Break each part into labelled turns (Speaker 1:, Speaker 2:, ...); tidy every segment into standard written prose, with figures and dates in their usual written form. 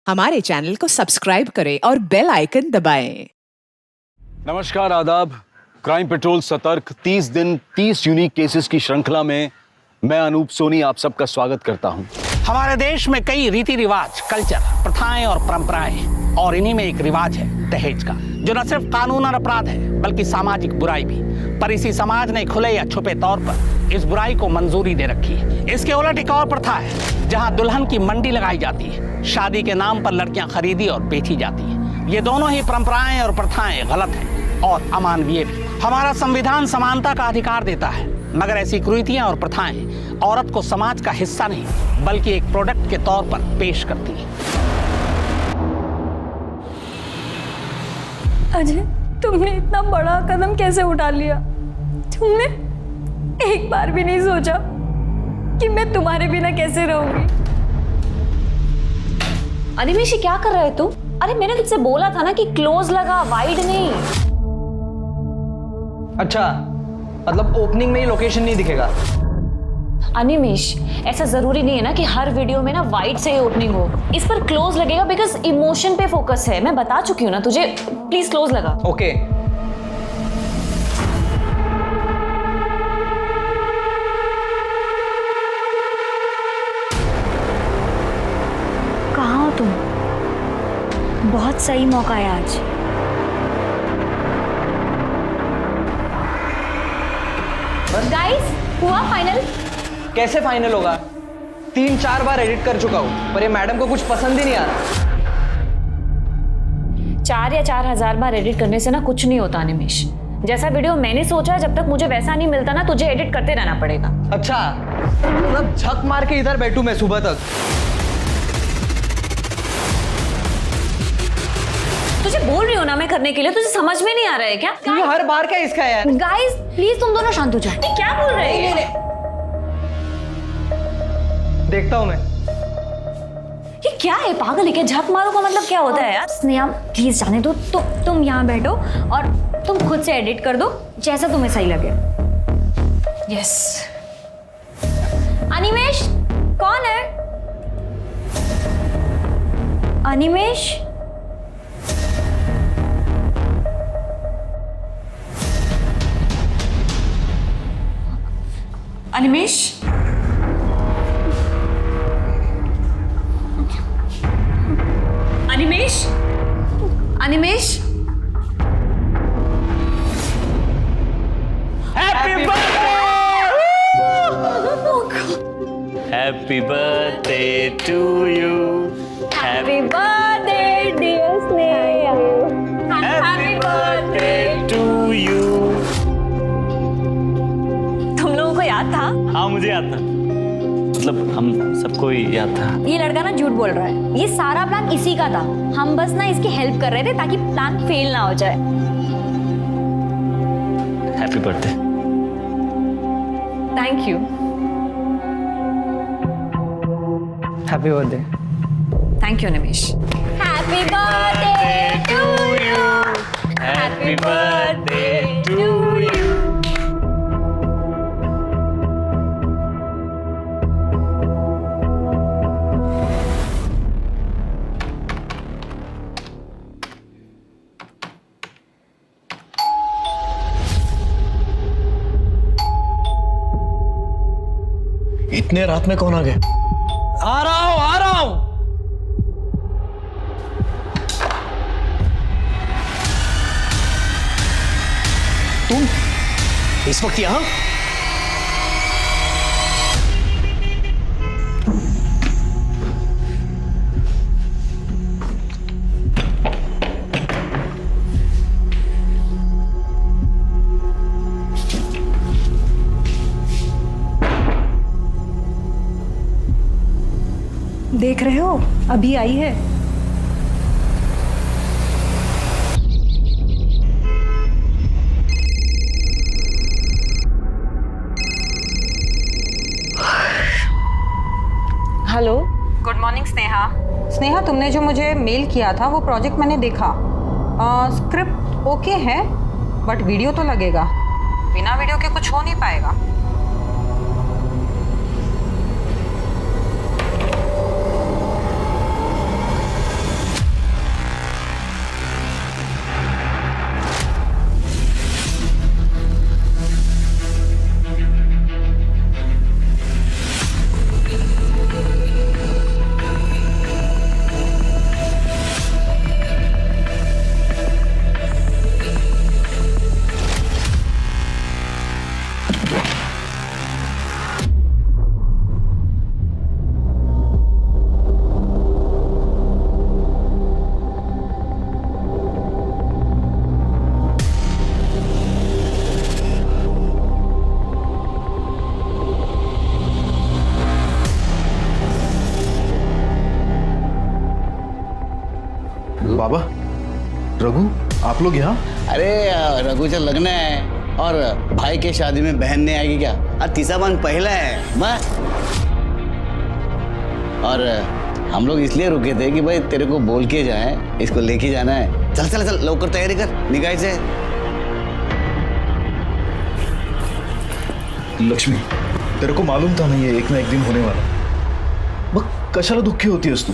Speaker 1: हमारे चैनल को सब्सक्राइब करें और बेल आइकन दबाएं।
Speaker 2: नमस्कार, आदाब। क्राइम पेट्रोल सतर्क 30 दिन 30 यूनिक केसेस की श्रृंखला में मैं अनूप सोनी आप सबका स्वागत करता हूं।
Speaker 3: हमारे देश में कई रीति रिवाज, कल्चर, प्रथाएं और परंपराएं हैं और इन्हीं में एक रिवाज है दहेज का, जो न सिर्फ कानूनन अपराध है बल्कि सामाजिक बुराई भी। पर इसी समाज ने खुले या छुपे तौर पर इस बुराई को मंजूरी दे रखी है। इसके उलट एक और प्रथा है जहां दुल्हन की मंडी लगाई जाती है, शादी के नाम पर लड़कियां खरीदी और बेची जाती है। ये दोनों ही परंपराएं और प्रथाएं गलत हैं और अमानवीय भी। हमारा संविधान समानता का अधिकार देता है, मगर ऐसी कुरीतियां और प्रथाएं औरत को समाज का हिस्सा नहीं बल्कि एक प्रोडक्ट के तौर पर पेश करती है।
Speaker 4: अजय, तुमने इतना बड़ा कदम कैसे उठा लिया? तुमने एक बार भी नहीं सोचा कि मैं तुम्हारे बिना कैसे रहूंगी?
Speaker 5: अनिमेश, क्या कर रहे तू? अरे मैंने तुझसे बोला था ना कि क्लोज लगा, वाइड नहीं।
Speaker 6: अच्छा, मतलब ओपनिंग में ही लोकेशन नहीं दिखेगा?
Speaker 5: अनिमेश, ऐसा जरूरी नहीं है ना कि हर वीडियो में ना वाइड से ही ओपनिंग हो। इस पर क्लोज लगेगा बिकॉज इमोशन पे फोकस है। मैं बता चुकी हूँ ना तुझे, प्लीज क्लोज लगा।
Speaker 6: ओके।
Speaker 5: कहाँ हो तुम? बहुत सही मौका है आज। गाइस, हुआ फाइनल?
Speaker 6: कैसे फाइनल होगा? 3-4 बार एडिट कर चुका हूँ, पर ये मैडम को कुछ पसंद ही नहीं आ रहा।
Speaker 5: 4 या 4,000 बार एडिट करने से ना कुछ नहीं होता अनिमेश। जैसा वीडियो मैंने सोचा है, जब तक मुझे वैसा नहीं मिलता ना, तुझे एडिट करते रहना पड़ेगा।
Speaker 6: अच्छा, मतलब झक मार के इधर बैठूं मैं सुबह तक?
Speaker 5: तुझे बोल रही हो ना मैं करने के लिए, तुझे समझ में नहीं आ रहा है क्या?
Speaker 6: ये हर बार क्या इसका है यार?
Speaker 5: गाइस प्लीज तुम दोनों शांत हो जाओ। क्या बोल रहे हैं?
Speaker 6: देखता हूँ मैं।
Speaker 5: ये क्या है? पागल है क्या? झक मारो का मतलब क्या होता है यार? स्नेहा प्लीज जाने दो। तुम यहाँ बैठो और तुम खुद से एडिट कर दो जैसा तुम्हें सही लगे। यस। अनिमेश, कौन है? Animesh, Animesh, Animesh, Animesh.
Speaker 3: Happy
Speaker 7: Happy birthday to you.
Speaker 5: Happy birthday dear Sneha.
Speaker 7: Happy birthday to you.
Speaker 5: तुम लोगों को याद था?
Speaker 7: हाँ, मुझे याद था। मतलब हम सबको ही याद था।
Speaker 5: ये लड़का ना झूठ बोल रहा है। ये सारा प्लान इसी का था। हम बस ना इसकी हेल्प कर रहे थे ताकि प्लान फेल ना हो जाए।
Speaker 7: Happy birthday.
Speaker 5: Thank you.
Speaker 6: Happy birthday.
Speaker 5: Thank you Animesh. Happy birthday to you.
Speaker 7: Happy birthday to you.
Speaker 8: इतने रात में कौन आ गए?
Speaker 6: आ रहा हूं।
Speaker 8: तुम इस वक्त यहां?
Speaker 4: देख रहे हो, अभी आई है।
Speaker 9: Hello,
Speaker 10: good morning Sneha.
Speaker 9: Sneha, तुमने जो मुझे मेल किया था वो प्रोजेक्ट मैंने देखा। स्क्रिप्ट ओके है बट वीडियो तो लगेगा। बिना वीडियो के कुछ हो नहीं पाएगा।
Speaker 8: बाबा, रघु, आप लोग यहाँ?
Speaker 10: अरे रघु से लगना है और भाई के शादी में बहन नहीं आएगी क्या? और तीसरा बहन पहला है मैं। और हम लोग इसलिए रुके थे कि भाई तेरे को बोल के जाए, इसको लेके जाना है। चल चल चल लवकर तैयारी कर निकाय से।
Speaker 8: लक्ष्मी, तेरे को मालूम था नहीं, ये एक ना एक दिन होने वाला। मग कशाला दुःखी होतीयस तू?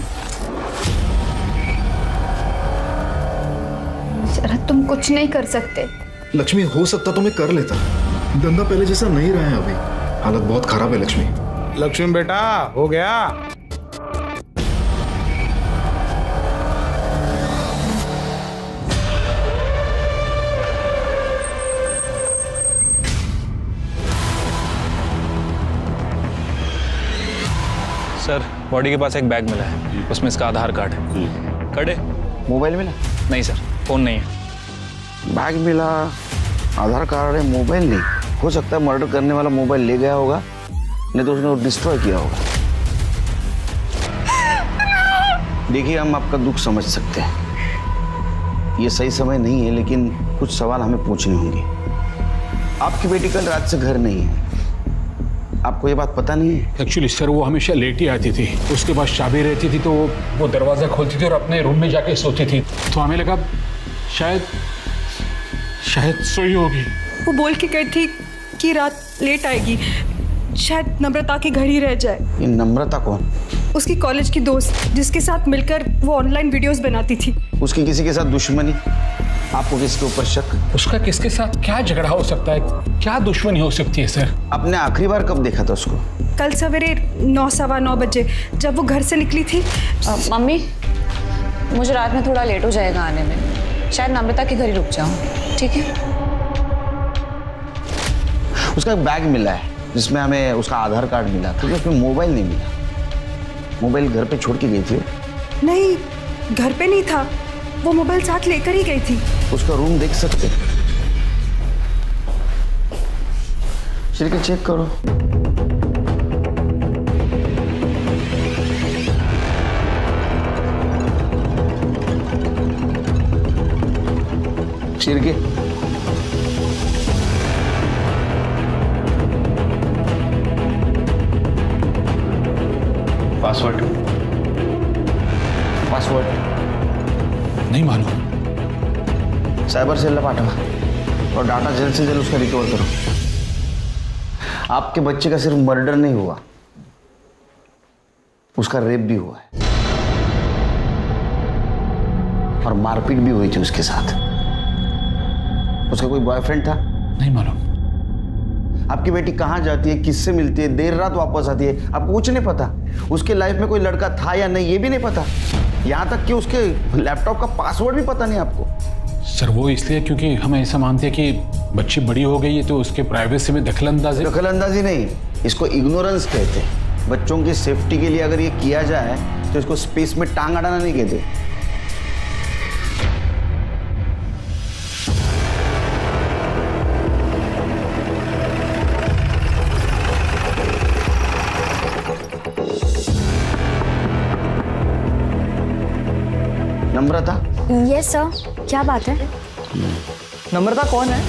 Speaker 4: शरद, तुम कुछ नहीं कर सकते।
Speaker 8: लक्ष्मी, हो सकता तो मैं कर लेता। धंधा पहले जैसा नहीं रहा है अभी, हालत बहुत खराब है लक्ष्मी।
Speaker 11: लक्ष्मी बेटा, हो गया?
Speaker 12: सर, बॉडी के पास एक बैग मिला है, उसमें इसका आधार कार्ड है। कार्ड है?
Speaker 10: मोबाइल मिला?
Speaker 12: नहीं सर, फोन नहीं है।
Speaker 10: बैग मिला, आधार कार्ड है, मोबाइल नहीं। हो सकता है मर्डर करने वाला मोबाइल ले गया होगा, नहीं तो उसने डिस्ट्रॉय किया होगा। देखिए, हम आपका दुख समझ सकते हैं, ये सही समय नहीं है, लेकिन कुछ सवाल हमें पूछने होंगे। आपकी बेटी कल रात से घर नहीं है, आपको ये बात पता नहीं है?
Speaker 11: एक्चुअली सर, वो हमेशा लेट ही आती थी। उसके पास चाबी रहती थी तो वो दरवाजा खोलती थी और अपने रूम में जाके सोती थी। तो हमें लगा शायद सोई होगी।
Speaker 13: वो बोल के गई थी कि रात लेट आएगी, शायद नम्रता के घर ही रह जाए।
Speaker 10: ये नम्रता कौन?
Speaker 13: उसकी कॉलेज की दोस्त, जिसके साथ मिलकर वो ऑनलाइन वीडियोस बनाती थी।
Speaker 10: उसकी किसी के साथ दुश्मनी? आपको किसके ऊपर शक?
Speaker 11: उसका किसके साथ क्या झगड़ा हो सकता है, क्या दुश्मनी हो सकती है सर?
Speaker 10: आपने आखिरी बार कब देखा था उसको?
Speaker 13: कल सवेरे 9, सवा 9 बजे जब वो घर से निकली थी।
Speaker 9: मम्मी, मुझे रात में थोड़ा लेट हो जाएगा आने में, शायद नम्रता के घर ही रुक जाऊं, ठीक है?
Speaker 10: उसका एक बैग मिला है जिसमें हमें उसका आधार कार्ड मिला, क्योंकि उसमें मोबाइल नहीं मिला। मोबाइल घर पे छोड़ के गई थी?
Speaker 13: नहीं, घर पे नहीं था, वो मोबाइल साथ लेकर ही गई थी।
Speaker 10: उसका रूम देख सकते? चलिए चेक करो। शिरके
Speaker 2: पासवर्ड
Speaker 11: नहीं मालूम।
Speaker 10: साइबर सेल पाठवा और डाटा जल्द से जल्द उसका रिकवर करो। आपके बच्चे का सिर्फ मर्डर नहीं हुआ, उसका रेप भी हुआ है और मारपीट भी हुई थी उसके साथ। उसका कोई बॉयफ्रेंड था?
Speaker 11: नहीं मालूम।
Speaker 10: आपकी बेटी कहाँ जाती है, किससे मिलती है, देर रात वापस आती है, आपको कुछ नहीं पता। उसके लाइफ में कोई लड़का था या नहीं ये भी नहीं पता। यहाँ तक कि उसके लैपटॉप का पासवर्ड भी पता नहीं आपको।
Speaker 11: सर, वो इसलिए क्योंकि हम ऐसा मानते हैं कि बच्ची बड़ी हो गई है तो उसके प्राइवेसी में
Speaker 10: दखलंदाजी नहीं, इसको इग्नोरेंस कहते हैं। बच्चों की सेफ्टी के लिए अगर ये किया जाए तो इसको स्पेस में टांग अड़ाना नहीं कहते। नम्रता?
Speaker 5: यस सर, क्या बात है?
Speaker 6: नम्रता कौन है?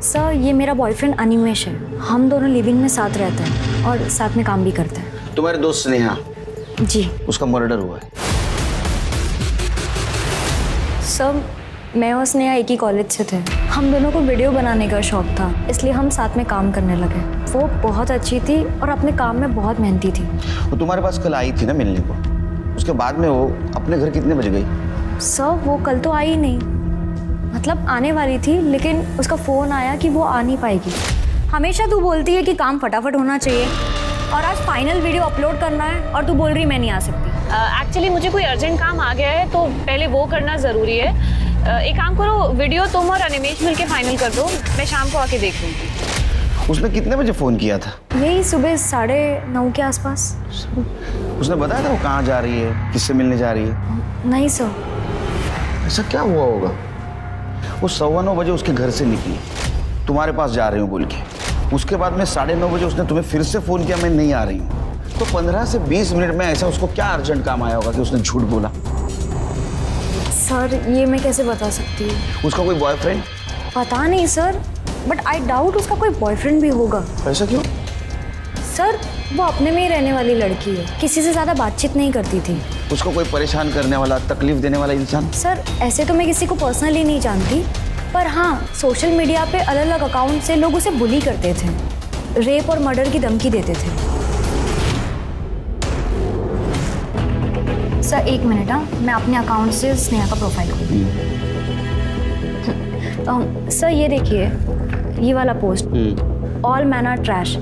Speaker 5: सर, ये मेरा बॉयफ्रेंड अनिमेश है। हम दोनों लिविंग में साथ रहते हैं और साथ में काम भी करते हैं।
Speaker 10: तुम्हारे दोस्त स्नेहा?
Speaker 5: जी।
Speaker 10: उसका मर्डर हुआ है।
Speaker 5: सर, मैं और स्नेहा एक ही कॉलेज से थे। हम दोनों को वीडियो बनाने का शौक था, इसलिए हम साथ में काम करने लगे। वो बहुत अच्छी थी और अपने काम में बहुत मेहनती थी।
Speaker 10: वो तुम्हारे पास कल आई थी ना मिलने को, उसके बाद में वो अपने घर कितने बजे गई?
Speaker 5: सर, वो कल तो आई नहीं, मतलब आने वाली थी, लेकिन उसका फ़ोन आया कि वो आ नहीं पाएगी। हमेशा तू बोलती है कि काम फटाफट होना चाहिए और आज फाइनल वीडियो अपलोड करना है और तू बोल रही मैं नहीं आ सकती।
Speaker 14: एक्चुअली मुझे कोई अर्जेंट काम आ गया है तो पहले वो करना ज़रूरी है। एक काम करो, वीडियो तुम और अनिमेश मिलके फाइनल कर दो, मैं शाम को आके देख लूँगी।
Speaker 10: उसने कितने बजे फ़ोन किया था?
Speaker 5: यही सुबह 9:30 के आसपास।
Speaker 10: उसने बताया था वो कहाँ जा रही है, किससे मिलने जा रही है?
Speaker 5: नहीं सर।
Speaker 10: ऐसा क्या हुआ होगा? वो 9:15 बजे उसके घर से निकली, तुम्हारे पास जा रही हूँ बोल के। उसके बाद में 9:30 बजे उसने तुम्हें फिर से फ़ोन किया, मैं नहीं आ रही हूँ। तो 15 से 20 मिनट में ऐसा उसको क्या अर्जेंट काम आया होगा कि उसने झूठ बोला?
Speaker 5: सर ये मैं कैसे बता सकती हूँ?
Speaker 10: उसका कोई बॉयफ्रेंड?
Speaker 5: पता नहीं सर, बट आई डाउट उसका कोई बॉयफ्रेंड भी होगा।
Speaker 10: ऐसा क्यों?
Speaker 5: सर वो अपने में ही रहने वाली लड़की है, किसी से ज़्यादा बातचीत नहीं करती थी।
Speaker 10: उसको कोई परेशान करने वाला, तकलीफ देने वाला इंसान?
Speaker 5: सर ऐसे तो मैं किसी को पर्सनली नहीं जानती, पर हाँ सोशल मीडिया पे अलग अलग अकाउंट से लोग उसे बुली करते थे, रेप और मर्डर की धमकी देते थे। सर एक मिनट, हाँ मैं अपने अकाउंट से स्नेहा का प्रोफाइल खोलूँ। सर ये देखिए, ये वाला post, all man are trash.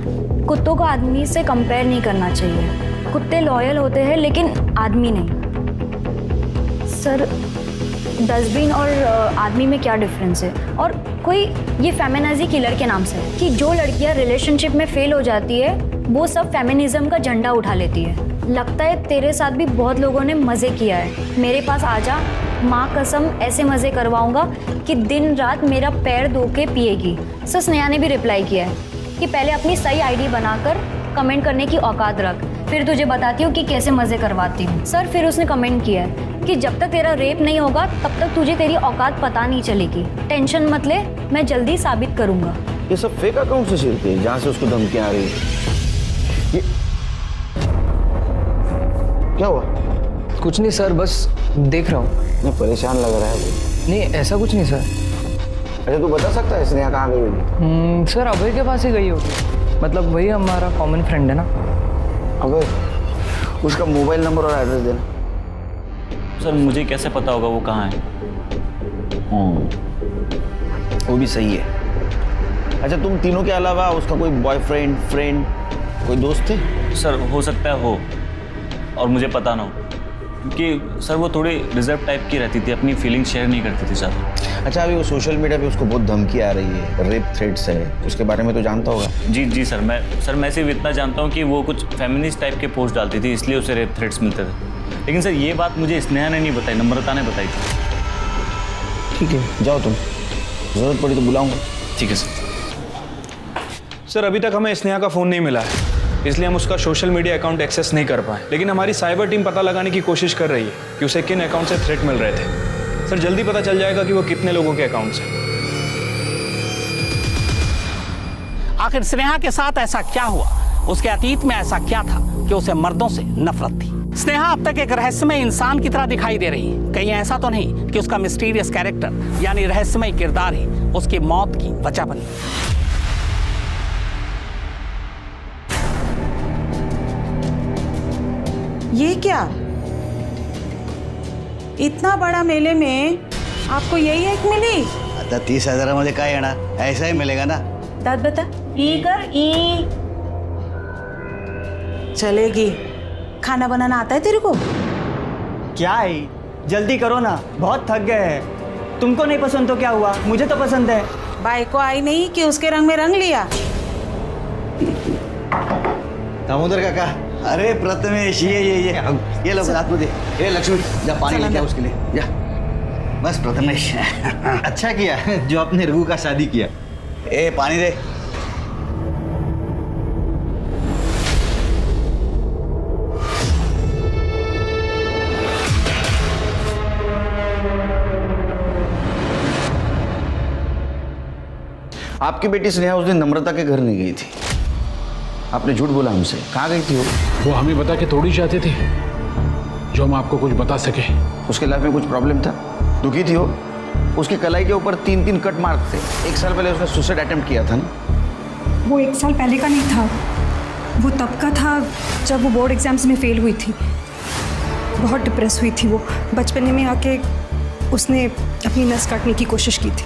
Speaker 5: कुत्तों को आदमी से कंपेयर नहीं करना चाहिए। कुत्ते लॉयल होते हैं लेकिन आदमी नहीं। सर डस्टबिन और आदमी में क्या डिफरेंस है? और कोई ये फेमिनिज्म किलर के नाम से है कि जो लड़कियां रिलेशनशिप में फेल हो जाती है वो सब फेमिनिज्म का झंडा उठा लेती है। लगता है तेरे साथ भी बहुत लोगों ने मज़े किया है। मेरे पास आजा, माँ कसम ऐसे मज़े करवाऊंगा कि दिन रात मेरा पैर धो के पिएगी। सर स्नेहा ने भी रिप्लाई किया है कि पहले अपनी सही आईडी बनाकर कमेंट करने की औकात रख, फिर तुझे बताती हूँ कि कैसे मज़े करवाती हूँ। सर फिर उसने कमेंट किया है कि जब तक तेरा रेप नहीं होगा तब तक तुझे तेरी औकात पता नहीं चलेगी। टेंशन मत ले, मैं जल्दी साबित करूँगा।
Speaker 10: ये सब फेक अकाउंट से शेयर किए जहाँ से उसको धमकियाँ आ रही है। ये क्या हुआ?
Speaker 6: कुछ नहीं सर, बस देख रहा हूँ।
Speaker 10: मैं परेशान लग रहा है।
Speaker 6: नहीं ऐसा कुछ नहीं सर।
Speaker 10: अच्छा तू बता सकता है स्नेहा कहाँ गई होगी?
Speaker 6: सर अभय के पास ही गई होगी, मतलब वही हमारा कॉमन फ्रेंड है ना।
Speaker 10: अभय, उसका मोबाइल नंबर और एड्रेस देना।
Speaker 7: सर मुझे कैसे पता होगा वो कहाँ है?
Speaker 10: वो भी सही है। अच्छा तुम तीनों के अलावा उसका कोई बॉयफ्रेंड, फ्रेंड, कोई दोस्त थे?
Speaker 7: सर हो सकता है हो, और मुझे पता ना हो, क्योंकि सर वो थोड़ी रिजर्व टाइप की रहती थी, अपनी फीलिंग शेयर नहीं करती थी सर।
Speaker 10: अच्छा अभी वो सोशल मीडिया पे उसको बहुत धमकी आ रही है, रेप थ्रेट्स है, उसके बारे में तो जानता होगा?
Speaker 7: जी सर, मैं सिर्फ इतना जानता हूँ कि वो कुछ फेमिनिस्ट टाइप के पोस्ट डालती थी, इसलिए उसे रेप थ्रेट्स मिलते थे। लेकिन सर ये बात मुझे स्नेहा ने नहीं बताई, नम्रता ने बताई थी।
Speaker 10: ठीक है जाओ तुम, जरूरत पड़ी तो बुलाऊंगा।
Speaker 7: ठीक है सर।
Speaker 12: सर अभी तक हमें स्नेहा का फ़ोन नहीं मिला है, इसलिए हम उसका सोशल मीडिया अकाउंट एक्सेस नहीं कर पाए। लेकिन हमारी साइबर टीम पता लगाने की कोशिश कर रही है कि उसे किन अकाउंट से थ्रेट मिल रहे थे। सर जल्दी पता चल जाएगा कि वो कितने लोगों के अकाउंट से।
Speaker 3: आखिर स्नेहा के साथ ऐसा क्या हुआ? उसके अतीत में ऐसा क्या था कि उसे मर्दों से नफरत थी? स्नेहा अब तक एक रहस्यमय इंसान की तरह दिखाई दे रही है। कहीं ऐसा तो नहीं कि उसका मिस्टीरियस कैरेक्टर यानी रहस्यमय किरदार ही उसकी मौत की वजह बनी?
Speaker 15: ये क्या, इतना बड़ा मेले में आपको यही एक मिली?
Speaker 10: आता 30,000 मध्ये काय येणार, ऐसा ही मिलेगा ना।
Speaker 15: दाद बता। ई कर ई। चलेगी। खाना बनाना आता है तेरे को?
Speaker 6: क्या है, जल्दी करो ना, बहुत थक गए हैं। तुमको नहीं पसंद तो क्या हुआ, मुझे तो पसंद है।
Speaker 15: बाई को आई नहीं कि उसके रंग में रंग लिया।
Speaker 10: दामोदर काका, अरे प्रथमेश ये लो आतमध्ये, ये लक्ष्मी जा पानी लेके आ उसके लिए जा। बस प्रथमेश अच्छा किया जो आपने रघु का शादी किया। ए पानी दे। आपकी बेटी स्नेहा उस दिन नम्रता के घर नहीं गई थी, आपने झूठ बोला हमसे। कहाँ गई थी
Speaker 11: वो हमें बता के थोड़ी चाहती थी जो हम आपको कुछ बता सके।
Speaker 10: उसके लाइफ में कुछ प्रॉब्लम था, दुखी थी वो। उसकी कलाई के ऊपर 3-3 कट मार्क थे। 1 साल पहले उसने सुसाइड अटेम्प्ट किया था ना?
Speaker 13: वो 1 साल पहले का नहीं था, वो तब का था जब वो बोर्ड एग्जाम्स में फेल हुई थी। बहुत डिप्रेस हुई थी वो। बचपन में आके उसने अपनी नस काटने की कोशिश की थी।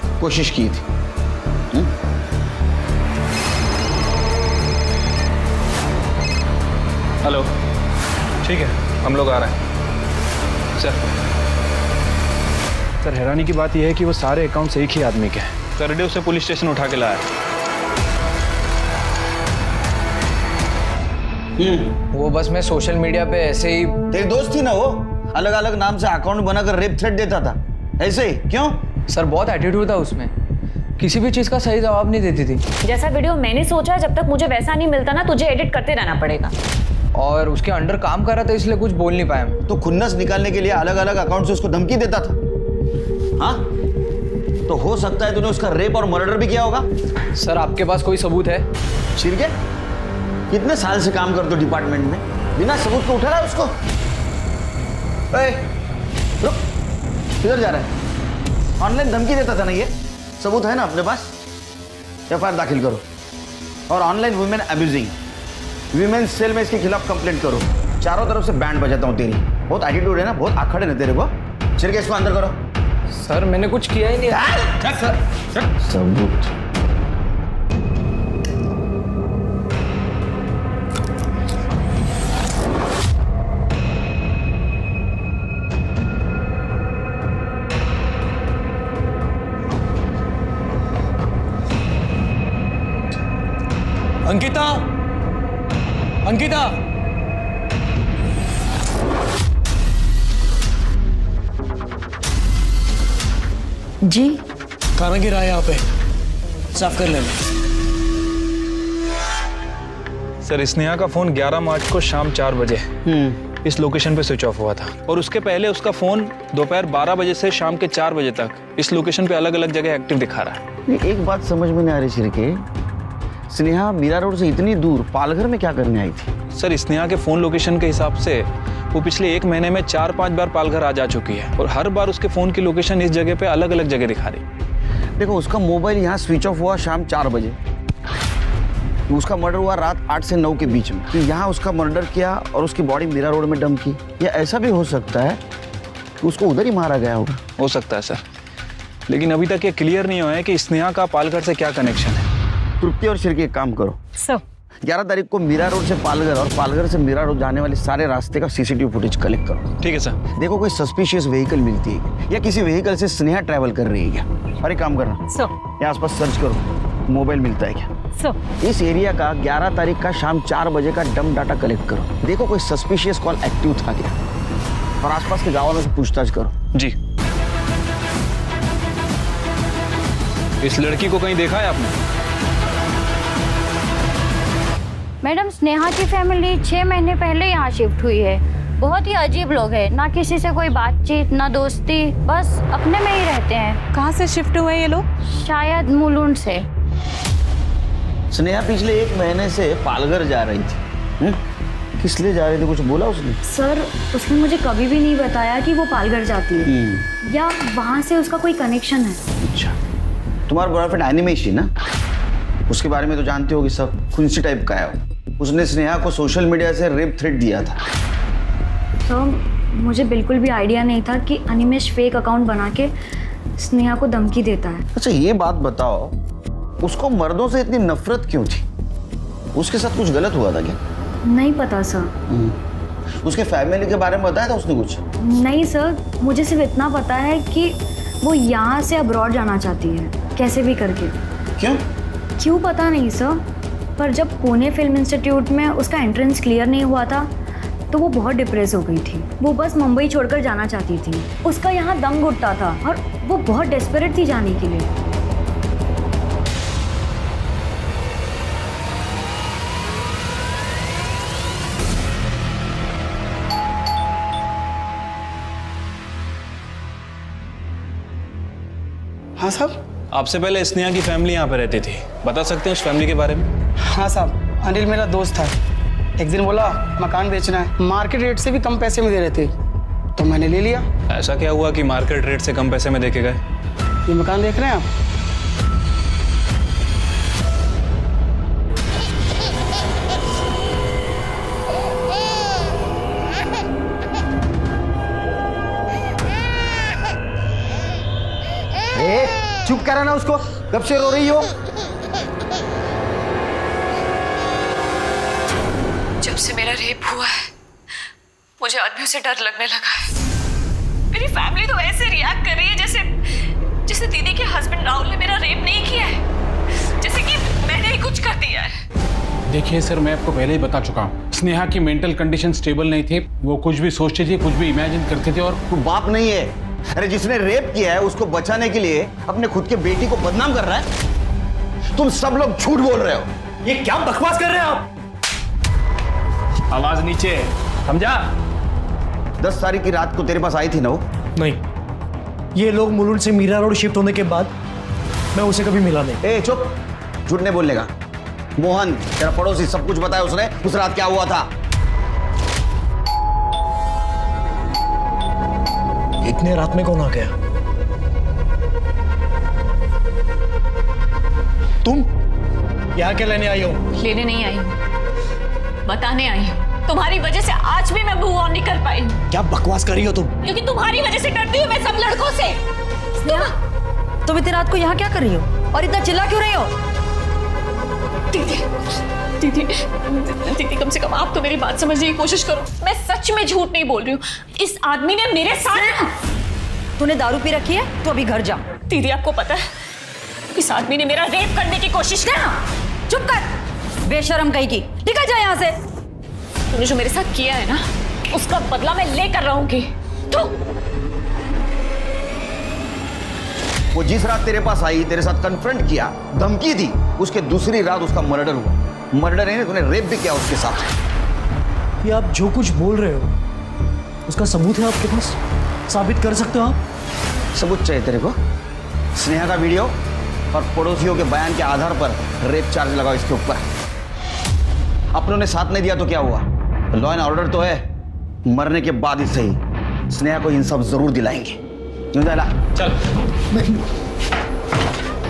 Speaker 12: हेलो, ठीक है हम लोग आ रहे हैं। सर हैरानी की बात यह है कि वो सारे अकाउंट्स एक ही आदमी के हैं। सर ने उसे पुलिस स्टेशन उठा के लाया।
Speaker 6: वो बस मैं सोशल मीडिया पे ऐसे ही।
Speaker 10: तेरी दोस्त थी ना वो, अलग अलग नाम से अकाउंट बनाकर रेप थ्रेट देता था, ऐसे ही क्यों?
Speaker 6: सर बहुत एटीट्यूड था उसमें, किसी भी चीज़ का सही जवाब नहीं देती थी।
Speaker 14: जैसा वीडियो मैंने सोचा, जब तक मुझे वैसा नहीं मिलता ना तुझे एडिट करते रहना पड़ेगा।
Speaker 16: और उसके अंडर काम कर रहा था इसलिए कुछ बोल नहीं पाया मैं।
Speaker 10: तो खुन्नस निकालने के लिए अलग अलग अकाउंट से उसको धमकी देता था? हाँ, तो हो सकता है तूने उसका रेप और मर्डर भी किया होगा।
Speaker 16: सर आपके पास कोई सबूत है?
Speaker 10: छिरके, कितने साल से काम करते हो डिपार्टमेंट में, बिना सबूत को उठा रहा है उसको? रुक, किधर जा रहा है? ऑनलाइन धमकी देता था ना ये, सबूत है ना अपने पास? एफआईआर दाखिल करो और online women abusing women cell में इसके खिलाफ कंप्लेंट करो। चारों तरफ से बैंड बजाता हूँ तेरी। बहुत एटीट्यूड है ना, बहुत आखड़ है ना तेरे को। छिरके इसको अंदर करो।
Speaker 16: सर मैंने कुछ किया ही नहीं।
Speaker 10: सबूत
Speaker 16: अंकिता, अंकिता,
Speaker 15: जी
Speaker 16: खाना गिरा है यहाँ पे, साफ कर लेना।
Speaker 12: सर स्नेहा का फोन 11 मार्च को शाम 4 बजे इस लोकेशन पे स्विच ऑफ हुआ था और उसके पहले उसका फोन दोपहर 12 बजे से शाम के 4 बजे तक इस लोकेशन पे अलग अलग जगह एक्टिव दिखा रहा है।
Speaker 10: एक बात समझ में नहीं आ रही छिरके, स्नेहा मीरा रोड से इतनी दूर पालघर में क्या करने आई थी?
Speaker 12: सर स्नेहा के फोन लोकेशन के हिसाब से वो पिछले 1 महीने में 4-5 बार पालघर आ जा चुकी है और हर बार उसके फोन की लोकेशन इस जगह पे अलग अलग जगह दिखा रही।
Speaker 10: देखो उसका मोबाइल यहाँ स्विच ऑफ हुआ शाम 4 बजे, उसका मर्डर हुआ रात 8 से 9 के बीच में, तो यहाँ उसका मर्डर किया और उसकी बॉडी मीरा रोड में डंप की। या ऐसा भी हो सकता है कि उसको उधर ही मारा गया होगा।
Speaker 12: हो सकता है सर, लेकिन अभी तक ये क्लियर नहीं हुआ है कि स्नेहा का पालघर से क्या कनेक्शन है।
Speaker 10: तृप्ति और छिरके एक काम करो
Speaker 15: सर,
Speaker 10: 11 तारीख को मीरा रोड से पालघर और पालघर से मीरा रोड जाने वाले सारे रास्ते का सीसीटीवी फुटेज कलेक्ट करो।
Speaker 12: ठीक है सर।
Speaker 10: देखो कोई सस्पिशियस व्हीकल मिलती है या किसी व्हीकल से स्नेहा ट्रैवल कर रही है क्या। और एक काम करना
Speaker 15: सर,
Speaker 10: यहाँ आसपास सर्च करो, मोबाइल मिलता है क्या।
Speaker 15: सर,
Speaker 10: इस एरिया का 11 तारीख का शाम 4 बजे का डंप डाटा कलेक्ट करो। देखो कोई सस्पिशियस कॉल एक्टिव था क्या और आसपास के गाँव में से पूछताछ करो।
Speaker 12: जी। इस लड़की को कहीं देखा है आपने?
Speaker 5: मैडम स्नेहा की फैमिली 6 महीने पहले यहाँ शिफ्ट हुई है। बहुत ही अजीब लोग हैं, ना किसी से कोई बातचीत ना दोस्ती, बस अपने में ही रहते हैं।
Speaker 15: कहाँ से शिफ्ट हुए ये लोग?
Speaker 5: शायद मुलुंड से।
Speaker 10: स्नेहा पिछले 1 महीने से पालघर जा रही थी। किस लिए जा रही थी, कुछ बोला उसने?
Speaker 5: सर उसने मुझे कभी भी नहीं बताया कि वो पालघर जाती है या वहाँ से उसका कोई कनेक्शन है।
Speaker 10: अच्छा, तुम्हारा बॉयफ्रेंड एनिमेश ही ना, उसके बारे में तो जानते होगी सब, खुंसी टाइप का है। उसने स्नेहा को सोशल मीडिया से रेप थ्रेट दिया था।
Speaker 5: तो मुझे बिल्कुल भी आइडिया नहीं था कि अनिमेश फेक अकाउंट बना के स्नेहा को धमकी देता है।
Speaker 10: अच्छा ये बात बताओ, उसको मर्दों से इतनी नफरत क्यों थी? उसके साथ कुछ गलत हुआ था क्या?
Speaker 5: नहीं पता सर।
Speaker 10: उसके फैमिली के बारे में बताया था उसने कुछ?
Speaker 5: नहीं सर, मुझे सिर्फ इतना पता है कि वो यहाँ से अब्रॉड जाना चाहती है, कैसे भी करके। क्यों पता नहीं सर, पर जब पुणे फिल्म इंस्टीट्यूट में उसका एंट्रेंस क्लियर नहीं हुआ था तो वो बहुत डिप्रेस हो गई थी। वो बस मुंबई छोड़कर जाना चाहती थी। उसका यहाँ दम घुटता था और वो बहुत डेस्परेट थी जाने के लिए।
Speaker 17: हाँ साहब।
Speaker 12: आपसे पहले स्नेहा की फैमिली यहाँ पे रहती थी, बता सकते हैं उस फैमिली के बारे में?
Speaker 17: हाँ साहब, अनिल मेरा दोस्त था। एक दिन बोला मकान बेचना है, मार्केट रेट से भी कम पैसे में दे रहे थे, तो मैंने ले लिया।
Speaker 12: ऐसा क्या हुआ कि मार्केट रेट से कम पैसे में देके गए?
Speaker 17: ये मकान देख रहे हैं आप?
Speaker 10: चुप करा ना उसको, कब से रो रही हो?
Speaker 14: जब से मेरा रेप हुआ है मुझे आदमियों से डर लगने लगा है। मेरी फैमिली तो ऐसे रिएक्ट कर रही है जैसे दीदी के हस्बैंड राहुल ने मेरा रेप नहीं किया है, जैसे कि मैंने ही कुछ कर दिया है।
Speaker 11: देखिए सर, मैं आपको पहले ही बता चुका हूँ, स्नेहा की मेंटल कंडीशन स्टेबल नहीं थी। वो कुछ भी सोचती थी, कुछ भी इमेजिन करते थे। और
Speaker 10: तू बाप नहीं है? अरे जिसने रेप किया है उसको बचाने के लिए अपने खुद के बेटी को बदनाम कर रहा है। तुम सब लोग झूठ बोल रहे हो।
Speaker 6: ये क्या बकवास कर रहे हैं आप?
Speaker 12: आवाज नीचे, समझा?
Speaker 10: 10 तारीख की रात को तेरे पास आई थी ना वो?
Speaker 18: नहीं, ये लोग मुलुंड से मीरा रोड शिफ्ट होने के बाद मैं उसे कभी मिला नहीं।
Speaker 10: ए चुप, झूठ नहीं बोलने का। मोहन तेरा पड़ोसी सब कुछ बताया उसने, उस रात क्या हुआ था।
Speaker 18: इतने रात में कौन आ गया? तुम यहाँ क्या लेने आई हो?
Speaker 14: लेने नहीं आई हूँ, बताने आई हूँ। तुम्हारी वजह से आज भी मैं मूव ऑन नहीं कर पाई।
Speaker 18: क्या बकवास कर रही हो तुम?
Speaker 14: क्योंकि तुम्हारी वजह से डरती हूँ मैं सब लड़कों से।
Speaker 5: तुम इतनी रात को यहाँ क्या कर रही हो और इतना चिल्ला क्यों रही हो?
Speaker 14: दीदी दीदी कम से कम आप तो मेरी बात समझने की कोशिश करो। मैं सच में झूठ नहीं बोल रही हूँ। इस आदमी ने मेरे साथ।
Speaker 5: तूने दारू पी रखी है तो अभी घर जा।
Speaker 14: दीदी आपको पता है इस आदमी ने मेरा रेप करने की कोशिश की।
Speaker 5: चुप कर, बेशरम कहीं की, निकल जा यहाँ से।
Speaker 14: तूने जो मेरे साथ किया है ना उसका बदला मैं लेकर रहूंगी। तू
Speaker 10: वो जिस रात तेरे पास आई, तेरे साथ कन्फ्रंट किया, धमकी दी, उसके दूसरी रात उसका मर्डर हुआ। मर्डर नहीं, तूने रेप भी किया उसके साथ।
Speaker 18: ये आप जो कुछ बोल रहे हो उसका सबूत है आपके पास? साबित कर सकते हो आप?
Speaker 10: सबूत चाहिए तेरे को? स्नेहा का वीडियो और पड़ोसियों के बयान के आधार पर रेप चार्ज लगाओ इसके ऊपर। अपनों ने साथ नहीं दिया तो क्या हुआ? लॉ एंड ऑर्डर तो है, मरने के बाद ही सही स्नेहा को इंसाफ जरूर दिलाएंगे। क्यों जाला?
Speaker 12: चल।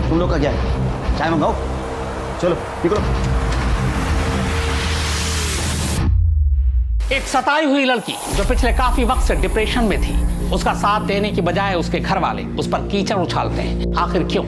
Speaker 10: तुम लोग का क्या है? चाय मंगाओ, चलो निकलो।
Speaker 3: एक सताई हुई लड़की जो पिछले काफी वक्त से डिप्रेशन में थी, उसका साथ देने की बजाय उसके घर वाले उस पर कीचड़ उछालते हैं। आखिर क्यों?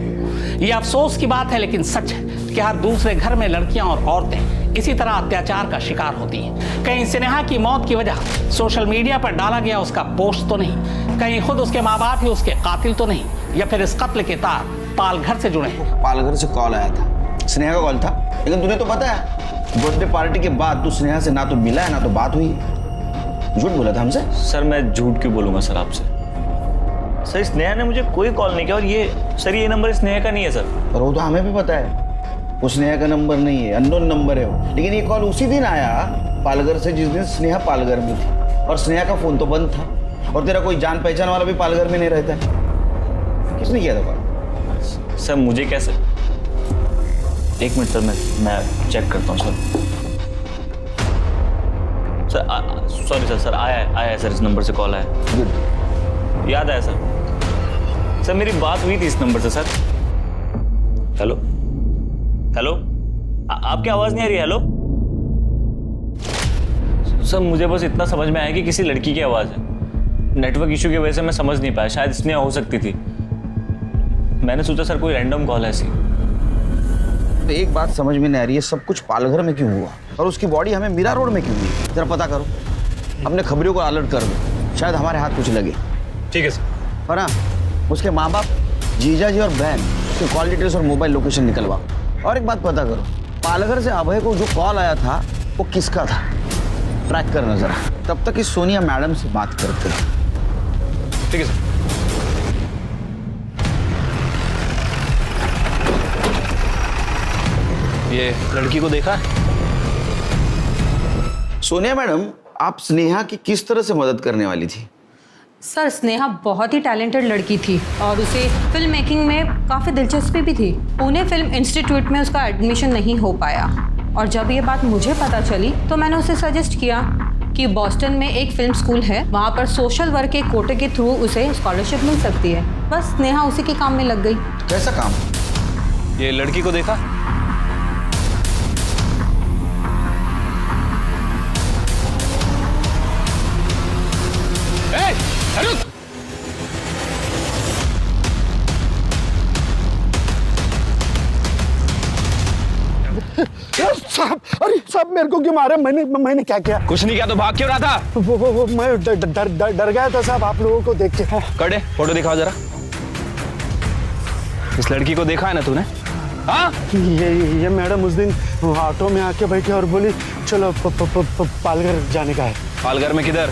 Speaker 3: ये अफसोस की बात है लेकिन सच है कि हर दूसरे घर में लड़कियां और औरतें इसी तरह अत्याचार का शिकार होती हैं। कहीं स्नेहा की मौत की वजह सोशल मीडिया पर डाला गया उसका पोस्ट तो नहीं, कहीं खुद उसके माँ बाप ही उसके कातिल तो नहीं, या फिर इस कत्ल के तार पालघर से जुड़े हैं।
Speaker 10: पालघर से कॉल आया था, स्नेहा का कॉल था, लेकिन तुझे तो पता है बर्थडे पार्टी के बाद तू स्नेहा से ना तो मिला है ना तो बात हुई। झूठ बोला था हमसे?
Speaker 7: सर मैं झूठ क्यों बोलूंगा सर आपसे? सर स्नेहा ने मुझे कोई कॉल नहीं किया। और ये नंबर स्नेहा का नहीं है सर।
Speaker 10: और वो तो हमें भी पता है वो स्नेहा का नंबर नहीं है, अननोन नंबर है वो। लेकिन ये कॉल उसी दिन आया पालघर से जिस दिन स्नेहा पालघर में थी, और स्नेहा का फोन तो बंद था। और तेरा कोई जान पहचान वाला भी पालघर में नहीं रहता है। किसने किया था कॉल?
Speaker 7: सर मुझे कैसे? एक मिनट सर, मैं चेक करता हूँ सर। सॉरी सर आया है सर, इस नंबर से कॉल आया।
Speaker 10: गुड,
Speaker 7: याद आया सर मेरी बात हुई थी इस नंबर से सर। हेलो हेलो, आपकी आवाज नहीं आ रही? हेलो सर, मुझे बस इतना समझ में आया कि किसी लड़की की आवाज है। नेटवर्क इशू की वजह से मैं समझ नहीं पाया, शायद स्नेहा हो सकती थी। मैंने सोचा सर कोई रैंडम कॉल है ऐसी।
Speaker 10: तो एक बात समझ में नहीं आ रही है, सब कुछ पालघर में क्यों हुआ और उसकी बॉडी हमें मीरा रोड में क्यों हुई? जरा पता करो, अपने खबरों को अलर्ट कर दो, शायद हमारे हाथ कुछ लगे।
Speaker 12: ठीक है सर।
Speaker 10: और हाँ, उसके माँ बाप, जीजा जी और बहन, उसके कॉल डिटेल्स और मोबाइल लोकेशन निकलवाओ। और एक बात पता करो, पालघर से अभय को जो कॉल आया था वो किसका था, ट्रैक करना जरा। तब तक इस सोनिया मैडम से बात करते हैं।
Speaker 12: ठीक है सर। ये लड़की को देखा?
Speaker 10: सोनिया मैडम, आप स्नेहा की किस तरह से मदद करने वाली थी?
Speaker 9: सर स्नेहा बहुत ही टैलेंटेड लड़की थी और उसे फिल्म मेकिंग में काफ़ी दिलचस्पी भी थी। पुणे फिल्म इंस्टीट्यूट में उसका एडमिशन नहीं हो पाया और जब ये बात मुझे पता चली तो मैंने उसे सजेस्ट किया कि बॉस्टन में एक फिल्म स्कूल है, वहाँ पर सोशल वर्क के कोटे के थ्रू उसे स्कॉलरशिप मिल सकती है। बस स्नेहा उसी के काम में लग गई।
Speaker 10: कैसा काम?
Speaker 12: ये लड़की को देखा?
Speaker 17: साहब, अरे साहब मेरे को क्यों मारे? मैंने क्या किया?
Speaker 12: कुछ नहीं किया तो भाग क्यों रहा था?
Speaker 17: वो मैं डर गया था साहब आपलोलोगों को देख के।
Speaker 12: कड़े फोटो दिखाओ जरा। इस लड़की को देखा है ना तूने? हाँ?
Speaker 17: ये मैडम उस दिन ऑटो में आके बैठी और बोली चलो पालघर जाने का है।
Speaker 12: पालघर में किधर?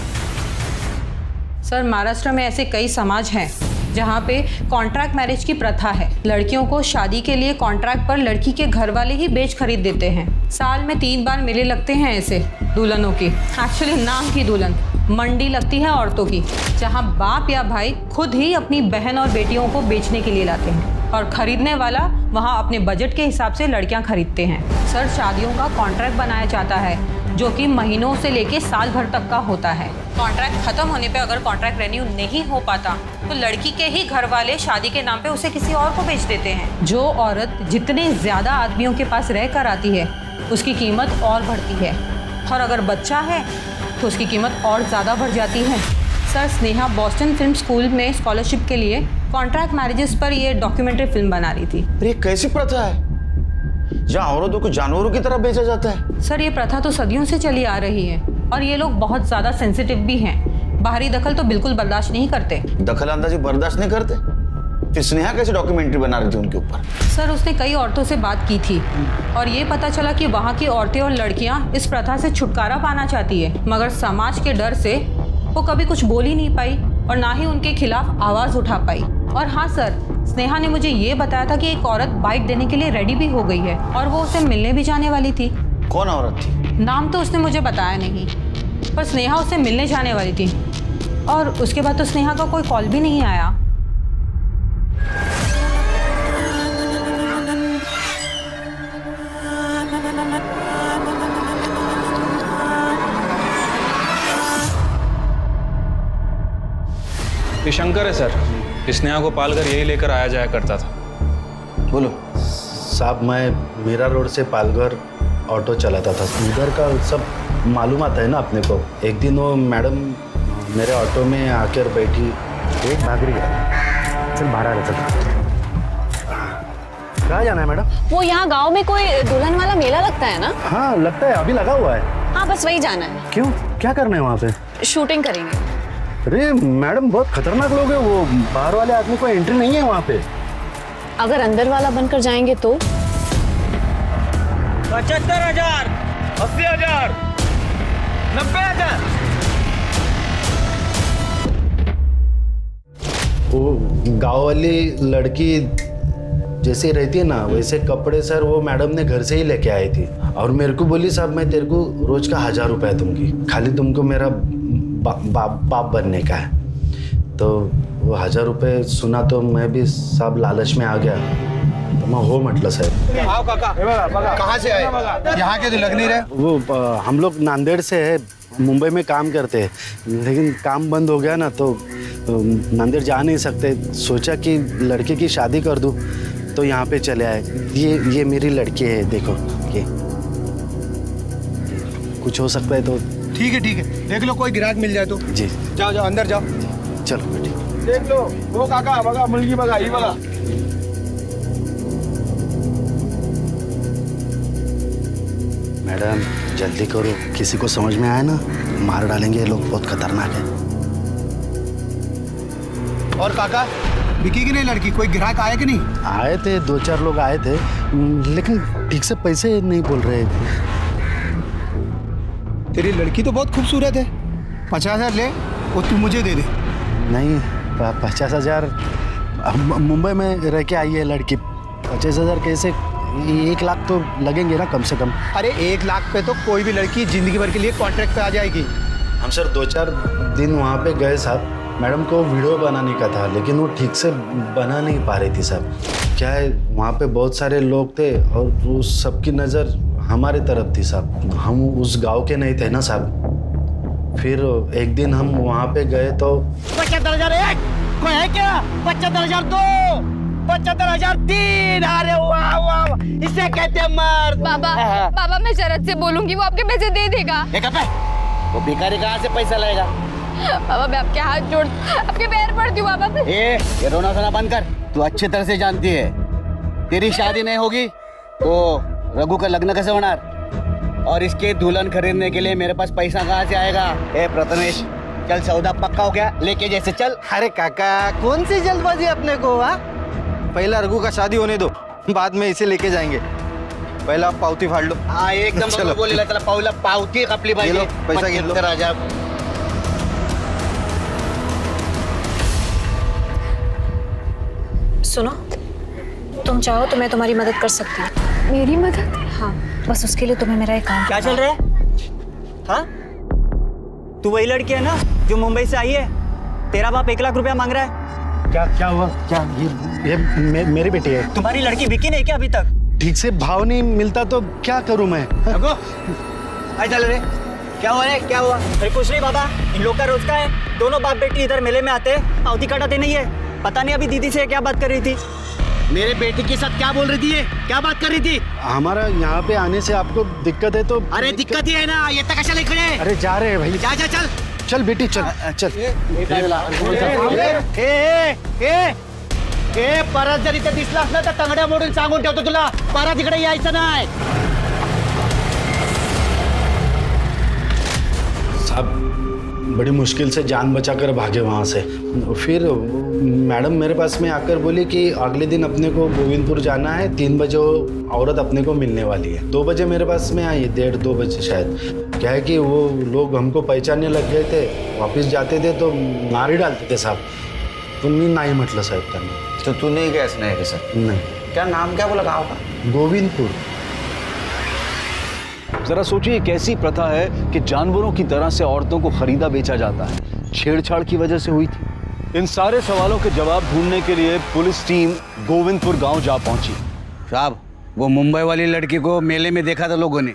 Speaker 9: सर महाराष्ट्र में ऐसे कई समाज हैं जहाँ पे कॉन्ट्रैक्ट मैरिज की प्रथा है। लड़कियों को शादी के लिए कॉन्ट्रैक्ट पर लड़की के घर वाले ही बेच खरीद देते हैं। साल में 3 बार मेले लगते हैं ऐसे दुल्हनों की, एक्चुअली नाम की दुल्हन, मंडी लगती है औरतों की, जहाँ बाप या भाई खुद ही अपनी बहन और बेटियों को बेचने के लिए लाते हैं और खरीदने वाला वहाँ अपने बजट के हिसाब से लड़कियाँ खरीदते हैं। सर, शादियों का कॉन्ट्रैक्ट बनाया जाता है जो कि महीनों से लेके साल भर तक का होता है। कॉन्ट्रैक्ट खत्म होने पे अगर कॉन्ट्रैक्ट रेन्यू नहीं हो पाता तो लड़की के ही घर वाले शादी के नाम पे उसे किसी और को बेच देते हैं। जो औरत जितने ज़्यादा आदमियों के पास रह कर आती है उसकी कीमत और बढ़ती है, और अगर बच्चा है तो उसकी कीमत और ज़्यादा बढ़ जाती है। Sir, Sneha Boston film school में स्कॉलरशिप के लिए कॉन्ट्रैक्ट मैरिजेस पर ये डॉक्यूमेंट्री फिल्म बना रही थी।
Speaker 10: ये कैसी प्रथा है जहाँ औरतों को जानवरों की तरह बेचा जाता है?
Speaker 9: सर, ये प्रथा तो सदियों से चली आ रही है और ये लोग बहुत ज़्यादा सेंसिटिव भी हैं। बाहरी दखल तो बिल्कुल बर्दाश्त नहीं करते।
Speaker 10: दखल अंदाजी बर्दाश्त नहीं करते? फिर स्नेहा कैसे डॉक्यूमेंट्री बना रही थी उनके ऊपर?
Speaker 9: सर, उसने कई औरतों से बात की थी और ये पता चला कि वहाँ की औरतें और लड़कियाँ इस प्रथा से छुटकारा पाना चाहती है, मगर समाज के डर से वो कभी कुछ बोल ही नहीं पाई और ना ही उनके खिलाफ आवाज़ उठा पाई। और हाँ सर, स्नेहा ने मुझे ये बताया था कि एक औरत बाइट देने के लिए रेडी भी हो गई है और वो उसे मिलने भी जाने वाली थी।
Speaker 10: कौन औरत थी?
Speaker 9: नाम तो उसने मुझे बताया नहीं, पर स्नेहा उससे मिलने जाने वाली थी और उसके बाद तो स्नेहा का कोई कॉल भी नहीं आया।
Speaker 12: ये शंकर है सर, स्नेहा को पालकर यही लेकर आया जाया करता था।
Speaker 10: बोलो।
Speaker 18: साहब, मैं मीरा रोड से पालघर ऑटो चलाता था। उधर का सब मालूम आता है ना अपने को। एक दिन वो मैडम मेरे ऑटो में आकर बैठी, एक भाग रही है, चल बाहर रहता था। कहाँ जाना है मैडम?
Speaker 14: वो यहाँ गांव में कोई दुल्हन वाला मेला लगता है ना?
Speaker 18: हाँ लगता है, अभी लगा हुआ है।
Speaker 14: हाँ, बस वही जाना है।
Speaker 18: क्यों, क्या करना है वहाँ पे?
Speaker 14: शूटिंग करेंगे।
Speaker 18: अरे मैडम, बहुत खतरनाक लोग हैं वो, बाहर वाले आदमी को एंट्री नहीं है वहाँ पे।
Speaker 14: अगर अंदर वाला बनकर जाएंगे तो?
Speaker 6: 75,000, 80,000, 90,000।
Speaker 18: वो गाँव वाली लड़की जैसे रहती है ना वैसे कपड़े सर वो मैडम ने घर से ही लेके आई थी और मेरे को बोली, साहब मैं तेरे को रोज का 1,000 रुपया दूंगी, खाली तुमको मेरा बाप बनने का है। तो वो 1,000 रुपये सुना तो मैं भी साहब लालच में आ गया, तो मैं हो म्हटलं साहब।
Speaker 10: आओ काका, कहाँ से आए? यहाँ के तो लग नहीं रहे।
Speaker 18: वो हम लोग नांदेड़ से है, मुंबई में काम करते हैं, लेकिन काम बंद हो गया ना तो नांदेड़ जा नहीं सकते। सोचा कि लड़के की शादी कर दूँ तो यहाँ पे चले आए। ये मेरी लड़की है, देखो ये। कुछ हो सकता है तो
Speaker 10: ठीक है, देख लो कोई ग्राहक मिल जाए तो।
Speaker 18: जी
Speaker 10: जाओ जाओ अंदर जाओ।
Speaker 18: चलो बेटी,
Speaker 10: देख लो वो काका बघा, मुलगी बघा, ही बघा।
Speaker 18: मैडम जल्दी करो, किसी को समझ में आया ना मार डालेंगे ये लोग, बहुत खतरनाक है।
Speaker 10: और काका, बिकी की नहीं लड़की? कोई ग्राहक आया कि नहीं?
Speaker 18: आए थे, 2-4 लोग आए थे, लेकिन ठीक से पैसे नहीं बोल रहे थे।
Speaker 10: तेरी लड़की तो बहुत खूबसूरत है, 50,000 ले, वो तू मुझे दे दे।
Speaker 18: नहीं, 50,000 मुंबई में रह के आई है लड़की, 50,000 कैसे? 1 लाख तो लगेंगे ना कम से कम।
Speaker 10: अरे 1 लाख पे तो कोई भी लड़की जिंदगी भर के लिए कॉन्ट्रैक्ट पे आ जाएगी।
Speaker 18: हम सर 2-4 दिन वहाँ पे गए साहब, मैडम को वीडियो बनाने का था लेकिन वो ठीक से बना नहीं पा रही थी साहब। क्या है, वहाँ पे बहुत सारे लोग थे और वो सबकी नज़र हमारे तरफ थी साहब, हम उस गांव के नहीं थे ना साहब। फिर एक दिन हम वहाँ पे गए तो
Speaker 6: 75,001 कोई है क्या? 75,002, 75,003। अरे वाह वाह, इसे कहते हैं मर्द।
Speaker 14: बाबा मैं शरद से बोलूंगी, वो आपके पैसे दे देगा।
Speaker 6: वो भिखारी कहाँ से पैसा लाएगा?
Speaker 14: बाबा मैं आपके हाथ जोड़, आपके पैर पड़ती हूँ बाबा।
Speaker 6: ये रोना धोना बंद कर। तू अच्छी तरह से जानती है तेरी शादी नहीं होगी तो रघु का लग्न कैसे होना? और इसके दुल्हन खरीदने के लिए मेरे पास पैसा कहाँ से आएगा? ए प्रथमेश, चल सौदा पक्का हो गया, लेके जैसे चल।
Speaker 10: अरे काका, कौन सी जल्दबाजी अपने को? पहला रघु का शादी होने दो, बाद में इसे लेके जाएंगे। पहला आप पावती फाड़ लो।
Speaker 6: हाँ एकदम बोलेला, त्याला पावला पावती खपली पाहिजे।
Speaker 10: पैसा घेत लो।
Speaker 6: राजा
Speaker 5: सुनो, तुम चाहो तो मैं तुम्हारी मदद कर सकती हूँ।
Speaker 4: मेरी मदद?
Speaker 5: हाँ, बस उसके लिए तुम्हें मेरा एक काम
Speaker 6: क्या चल रहा है? हाँ? तू वही लड़की है ना जो मुंबई से आई है? तेरा बाप 1 लाख रुपया मांग रहा है।
Speaker 18: क्या हुआ? क्या ये मेरी बेटी है।
Speaker 6: तुम्हारी लड़की बिकी नहीं क्या अभी तक?
Speaker 18: ठीक से भाव नहीं मिलता तो क्या करूं मैं?
Speaker 6: चल रे, क्या हुआ रे? क्या हुआ? अरे कुछ नहीं बाबा, इन लोग का रोज का है। दोनों बाप बेटी इधर मेले में आते हैं, अवधि कटाते नहीं है। पता नहीं अभी दीदी से क्या बात कर रही थी। मेरे बेटी के साथ क्या बोल रही थी? क्या बात कर रही थी?
Speaker 18: हमारा यहाँ पे आने से आपको दिक्कत है तो?
Speaker 6: अरे दिक्कत ही है ना, ये तक कशा खड़े?
Speaker 18: अरे जा रहे हैं भाई।
Speaker 6: जा जा चल
Speaker 18: चल बेटी चल चल।
Speaker 6: परत जर इथे दिसलास ना तर तंगड्या मोडून सांगून ठेवतो तुला, परत इकडे यायचं नाही।
Speaker 18: साहब बड़ी मुश्किल से जान बचाकर भागे वहाँ से। फिर मैडम मेरे पास में आकर बोली कि अगले दिन अपने को गोविंदपुर जाना है, 3 बजे वो औरत अपने को मिलने वाली है। 2 बजे मेरे पास में आई, 1:30-2 बजे शायद। क्या है कि वो लोग हमको पहचानने लग गए थे, वापस जाते थे तो मार ही डालते थे साहब। तुम्ही नाही म्हटलं साहेब त्यांना।
Speaker 10: तो तू नहीं गया स्नेहा के साथ?
Speaker 18: नहीं।
Speaker 10: क्या नाम क्या बोला गाँव का?
Speaker 18: गोविंदपुर।
Speaker 2: जरा सोचिए कैसी प्रथा है कि जानवरों की तरह से औरतों को खरीदा बेचा जाता है, छेड़छाड़ की वजह से हुई थी। इन सारे सवालों के जवाब ढूंढने के लिए पुलिस टीम गोविंदपुर गांव जा पहुंची।
Speaker 6: साहब वो मुंबई वाली लड़की को मेले में देखा था लोगों ने,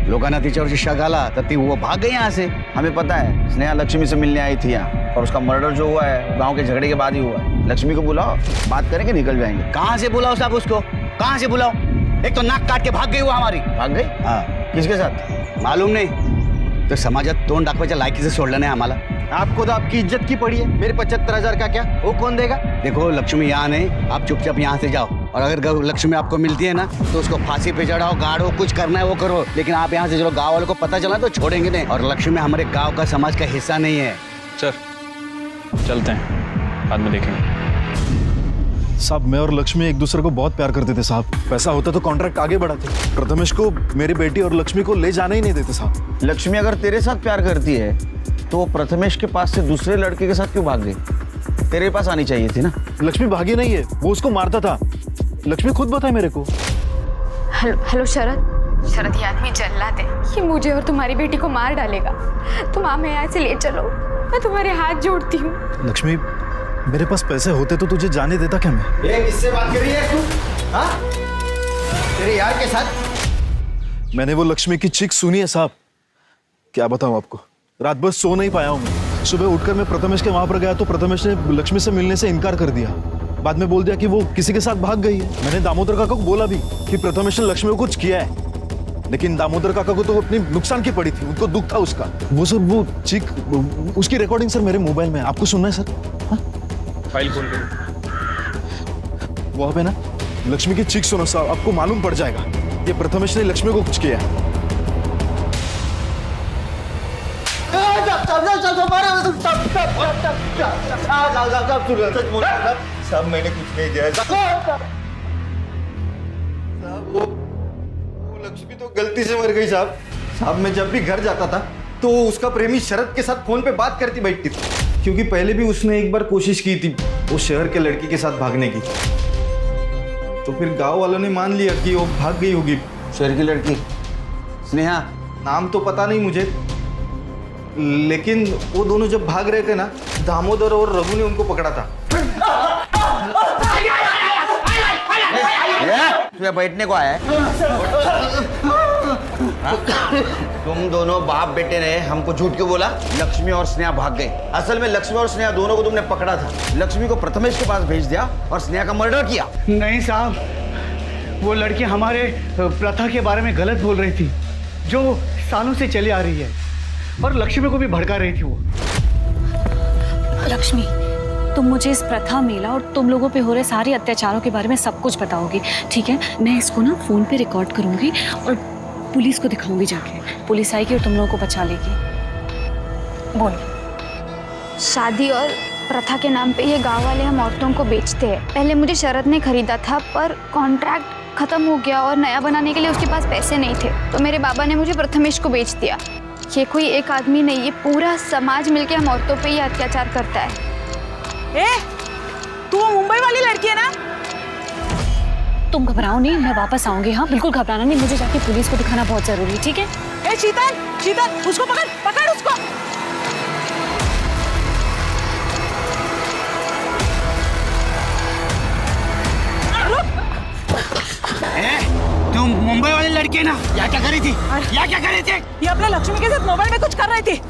Speaker 6: लोगों तिच्यावरची शक आला तर ती वो भाग गई यहाँ से।
Speaker 10: हमें पता है स्नेहा लक्ष्मी से मिलने आई थी यहाँ, और उसका मर्डर जो हुआ है गांव के झगड़े के बाद ही हुआ है। लक्ष्मी को बुलाओ, बात करेंगे, निकल जाएंगे।
Speaker 6: कहाँ से बुलाओ साहब उसको? कहाँ से बुलाओ? एक तो नाक काट के भाग गई वो हमारी।
Speaker 10: भाग गई?
Speaker 6: हाँ।
Speaker 10: किसके साथ?
Speaker 6: मालूम नहीं, तो समाजात तोंड दाखवायच्या लायकीचं सोडलं नाही आम्हाला।
Speaker 10: आपको तो आपकी इज्जत की पड़ी है, मेरे 75,000 का क्या वो कौन देगा?
Speaker 6: देखो लक्ष्मी यहाँ नहीं, आप चुपचाप यहाँ से जाओ, और अगर लक्ष्मी आपको मिलती है ना तो उसको फांसी पे चढ़ाओ, गाड़ो, कुछ करना है वो करो, लेकिन आप यहाँ से चलो। गाँव वालों को पता चला तो छोड़ेंगे नहीं, और लक्ष्मी हमारे गाँव का समाज का हिस्सा नहीं है।
Speaker 12: सर चलते हैं, बाद में देखेंगे।
Speaker 8: साहब मैं और लक्ष्मी एक दूसरे को बहुत प्यार करते थे साहब। पैसा होता तो कॉन्ट्रैक्ट आगे बढ़ाते। प्रथमेश को मेरी बेटी और लक्ष्मी को ले जाने ही नहीं देते साहब।
Speaker 10: लक्ष्मी अगर तेरे साथ प्यार करती है तो वो प्रथमेश के पास से दूसरे लड़के के साथ क्यों भाग गई? तेरे पास आनी चाहिए थी ना।
Speaker 8: लक्ष्मी भागी नहीं है, वो उसको मारता था। लक्ष्मी खुद बताए मेरे को।
Speaker 4: हेलो शरद। शरद ये आदमी जल्लाद है, ये मुझे और तुम्हारी बेटी को मार डालेगा। तुम हमें यहाँ से ले चलो, मैं तुम्हारे हाथ जोड़ती हूँ।
Speaker 8: लक्ष्मी मेरे पास पैसे होते तो तुझे जाने देता क्या मैं?
Speaker 6: ये किससे बात कर रही है तू? हाँ? तेरे यार के साथ?
Speaker 8: मैंने वो लक्ष्मी की चीख सुनी है साहब। क्या बताऊं आपको, रात भर सो नहीं पाया हूं मैं। सुबह उठकर मैं प्रथमेश के वहां पर गया तो प्रथमेश ने लक्ष्मी से मिलने से इनकार कर दिया। बाद में बोल दिया कि वो किसी के साथ भाग गई है। मैंने दामोदर काका को बोला भी कि प्रथमेश ने लक्ष्मी को कुछ किया है, लेकिन दामोदर काका को तो अपनी नुकसान की पड़ी थी, उनको दुख था उसका। वो सर वो चीख, उसकी रिकॉर्डिंग सर मेरे मोबाइल में, आपको सुनना है सर? हाँ?
Speaker 12: फाइल खोल लो।
Speaker 8: वो है ना, लक्ष्मी की चीख सुनो साहब, आपको मालूम पड़ जाएगा ये प्रथमेश ने लक्ष्मी को कुछ किया।
Speaker 10: साहब मैंने कुछ नहीं किया। वो लक्ष्मी तो गलती से मर गई साहब। साहब मैं जब भी घर जाता था तो उसका प्रेमी शरद के साथ फोन पे बात करती बैठती थी, क्योंकि पहले भी उसने एक बार कोशिश की थी वो शहर के लड़की के साथ भागने की। तो फिर गांव वालों ने मान लिया कि वो भाग गई होगी।
Speaker 6: शहर की लड़की स्नेहा?
Speaker 10: नाम तो पता नहीं मुझे, लेकिन वो दोनों जब भाग रहे थे ना, दामोदर और रघु ने उनको पकड़ा था।
Speaker 6: ये बैठने को आया है?
Speaker 10: तुम दोनों बाप बेटे ने हमको झूठ क्यों बोला?
Speaker 6: लक्ष्मी और स्नेहा भाग गए।
Speaker 10: असल में लक्ष्मी और स्नेहा दोनों को तुमने पकड़ा था।
Speaker 6: लक्ष्मी को प्रथमेश के पास भेज दिया और स्नेहा का मर्डर किया।
Speaker 17: नहीं साहब, वो लड़की हमारे प्रथा के बारे में गलत बोल रही थी, जो सालों से चली आ रही है, और लक्ष्मी को भी भड़का रही थी वो।
Speaker 5: लक्ष्मी, तुम मुझे इस प्रथा मेला और तुम लोगों पे हो रहे सारे अत्याचारों के बारे में सब कुछ बताओगी, ठीक है? मैं इसको ना फोन पे रिकॉर्ड करूंगी और पुलिस को दिखाऊंगी जाके। पुलिस आएगी और तुम लोगों को बचा लेगी। बोल।
Speaker 4: शादी और प्रथा के नाम पे ये गांव वाले हम औरतों को बेचते हैं। पहले मुझे शरद ने खरीदा था, पर कॉन्ट्रैक्ट खत्म हो गया और नया बनाने के लिए उसके पास पैसे नहीं थे, तो मेरे बाबा ने मुझे प्रथमेश को बेच दिया। ये कोई एक आदमी नहीं, ये पूरा समाज मिलके हम औरतों पे ही अत्याचार करता है।
Speaker 15: तू वो मुंबई वाली लड़की है ना?
Speaker 5: तुम घबराओ नहीं, मैं वापस आऊंगी। हाँ बिल्कुल घबराना नहीं, मुझे जाके पुलिस को दिखाना बहुत जरूरी है, ठीक है?
Speaker 15: ए शीतल, शीतल उसको पकड़, पकड़ उसको।
Speaker 6: तुम मुंबई वाली लड़की है ना? यहाँ क्या कर रही थी? यहाँ क्या कर रही थी?
Speaker 15: ये अपने लक्ष्मी के साथ मोबाइल में कुछ कर रही थी।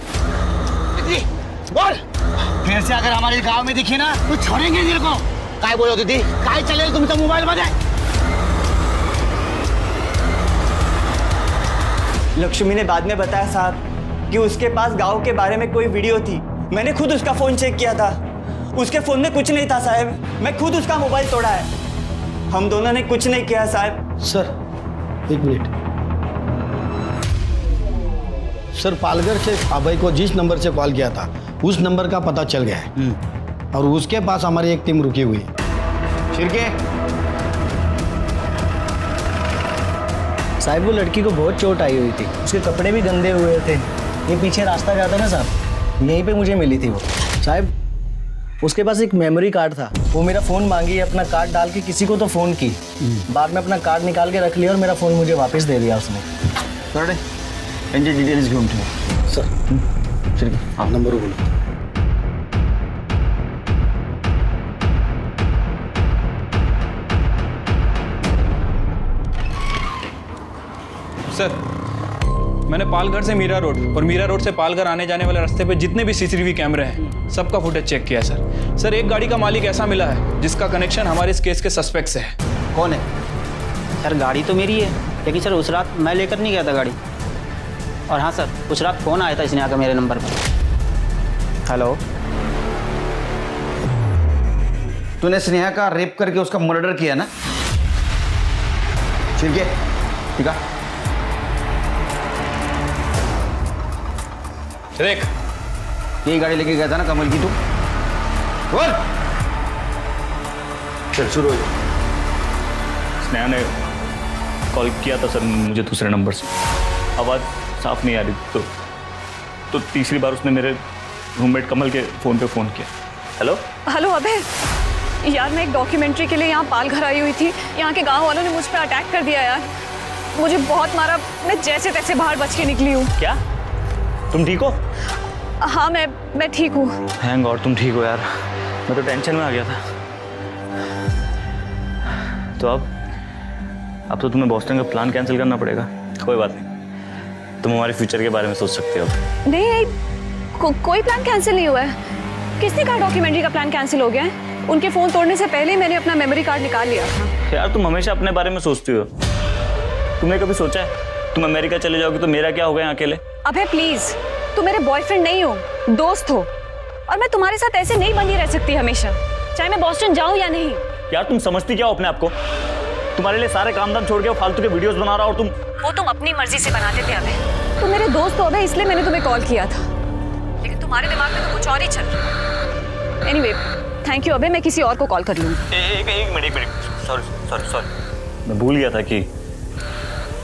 Speaker 6: बोल, फिर से अगर हमारे गांव में दिखी ना तो छोड़ेंगे तेरे को। काय बोलो दीदी, काय चले तुमचा मोबाइल मध्ये?
Speaker 19: लक्ष्मी ने बाद में बताया साहब कि उसके पास गांव के बारे में कोई वीडियो थी। मैंने खुद उसका फोन चेक किया था, उसके फोन में कुछ नहीं था साहब। मैं खुद उसका मोबाइल तोड़ा है। हम दोनों ने कुछ नहीं किया साहब।
Speaker 18: सर एक मिनट सर, पालघर से अभय को जिस नंबर से कॉल किया था उस नंबर का पता चल गया है और उसके पास हमारी एक टीम रुकी हुई है।
Speaker 6: छिड़के
Speaker 19: साहब वो लड़की को बहुत चोट आई हुई थी, उसके कपड़े भी गंदे हुए थे। ये पीछे रास्ता जाता ना साहब, यहीं पे मुझे मिली थी वो। साहब उसके पास एक मेमोरी कार्ड था, वो मेरा फ़ोन मांगी, अपना कार्ड डाल के किसी को तो फ़ोन की, बाद में अपना कार्ड निकाल के रख लिया और मेरा फ़ोन मुझे वापस दे दिया उसने।
Speaker 6: सर यांची डिटेल्स घेऊन ठेवा
Speaker 18: सर। ठीक है, हाँ नंबर बोलो।
Speaker 12: सर मैंने पालघर से मीरा रोड और मीरा रोड से पालघर आने जाने वाले रास्ते पे जितने भी सीसीटीवी कैमरे हैं सबका फुटेज चेक किया सर। सर एक गाड़ी का मालिक ऐसा मिला है जिसका कनेक्शन हमारे इस केस के सस्पेक्ट से है।
Speaker 19: कौन है?
Speaker 20: सर गाड़ी तो मेरी है, लेकिन सर उस रात मैं लेकर नहीं गया था गाड़ी। और हाँ सर, उस रात फ़ोन आया था स्नेहा का मेरे नंबर पर।
Speaker 10: हेलो, तूने स्नेहा का रेप करके उसका मर्डर किया ना? ठीक है, ठीक है।
Speaker 12: देख
Speaker 10: यही गाड़ी लेके गया था ना कमल की तू? बोल।
Speaker 7: चल शुरू हो जाओ। स्नेहा ने कॉल किया था सर मुझे दूसरे नंबर से, आवाज़ साफ नहीं आ रही तो तीसरी बार उसने मेरे रूममेट कमल के फ़ोन पे फ़ोन किया। हेलो
Speaker 14: हेलो अभय, यार मैं एक डॉक्यूमेंट्री के लिए यहाँ पालघर आई हुई थी। यहाँ के गांव वालों ने मुझ पर अटैक कर दिया यार, मुझे बहुत मारा। मैं जैसे तैसे बाहर बच के निकली हूँ।
Speaker 7: क्या तुम ठीक हो?
Speaker 14: हाँ मैं ठीक हूँ।
Speaker 7: थैंक गॉड तुम ठीक हो यार, मैं तो टेंशन में आ गया था। तो अब तो तुम्हें बॉस्टन का प्लान कैंसिल करना पड़ेगा। कोई बात नहीं, तुम हमारे फ्यूचर के बारे में सोच सकते हो।
Speaker 14: नहीं कोई प्लान कैंसिल नहीं हुआ है। किसने कहा डॉक्यूमेंट्री का प्लान कैंसिल हो गया है? उनके फ़ोन तोड़ने से पहले ही मैंने अपना मेमोरी कार्ड निकाल लिया था।
Speaker 7: यार तुम हमेशा अपने बारे में सोचती हो। तुमने कभी सोचा है तुम अमेरिका चले जाओगे तो मेरा क्या होगा यहाँ अकेले?
Speaker 14: अबे प्लीज, तुम मेरे बॉयफ्रेंड नहीं हो, दोस्त हो, और मैं तुम्हारे साथ ऐसे नहीं बनी रह सकती हमेशा, चाहे मैं बॉस्टन जाऊं या नहीं।
Speaker 7: यार तुम समझती क्या हो अपने आप को? तुम्हारे लिए सारे काम धाम छोड़ के फालतू के वीडियोस बना रहा और तुम
Speaker 14: वो तुम अपनी मर्जी से बनाते थे अबे। तुम मेरे दोस्त हो अबे, इसलिए मैंने तुम्हें कॉल किया था, लेकिन तुम्हारे दिमाग में तो कुछ और ही चल रहा है। एनीवे थैंक यू अबे, मैं किसी और को कॉल कर लूँगी।
Speaker 7: एक मिनट सॉरी मैं भूल गया था कि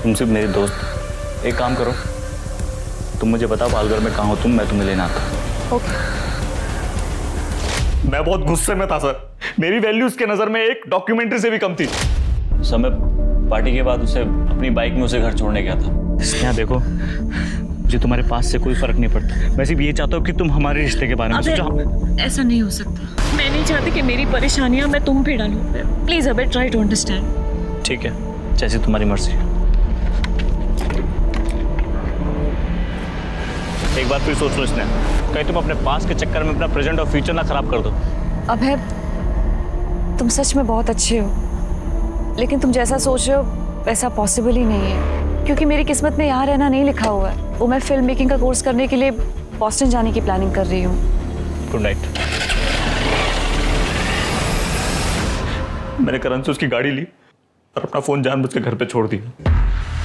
Speaker 7: तुम सिर्फ मेरी दोस्त। एक काम करो, तुम मुझे बताओ पालघर में कहाँ हो तुम, मैं तुम्हें लेना आता।
Speaker 14: ओके।
Speaker 7: मैं बहुत गुस्से में था सर, मेरी वैल्यू उसके नज़र में एक डॉक्यूमेंट्री से भी कम थी। समय पार्टी के बाद उसे अपनी बाइक में उसे घर छोड़ने गया था। स्नेहा देखो, मुझे तुम्हारे पास से कोई फर्क नहीं पड़ता, मैं सिर्फ ये चाहता हूँ कि तुम हमारे रिश्ते के बारे में सोचो।
Speaker 14: ऐसा नहीं हो सकता, मैं नहीं चाहती कि मेरी परेशानियां मैं तुम पे डालूं। प्लीज अबे ट्राई टू अंडरस्टैंड।
Speaker 7: ठीक है, जैसी तुम्हारी मर्जी। एक बार फिर सोच लो स्नेहा, कहीं तुम अपने पास के चक्कर में अपना प्रेजेंट और फ्यूचर ना खराब कर दो।
Speaker 14: अभय तुम सच में बहुत अच्छे हो, लेकिन तुम जैसा सोच रहे हो वैसा पॉसिबल ही नहीं है, क्योंकि मेरी किस्मत में यहाँ रहना नहीं लिखा हुआ है। वो मैं फिल्म मेकिंग का कोर्स करने के लिए बॉस्टन जाने की प्लानिंग कर रही हूँ।
Speaker 7: Good night. मैंने करण से उसकी गाड़ी ली और अपना फोन जानबूझ के घर पे छोड़ दिया।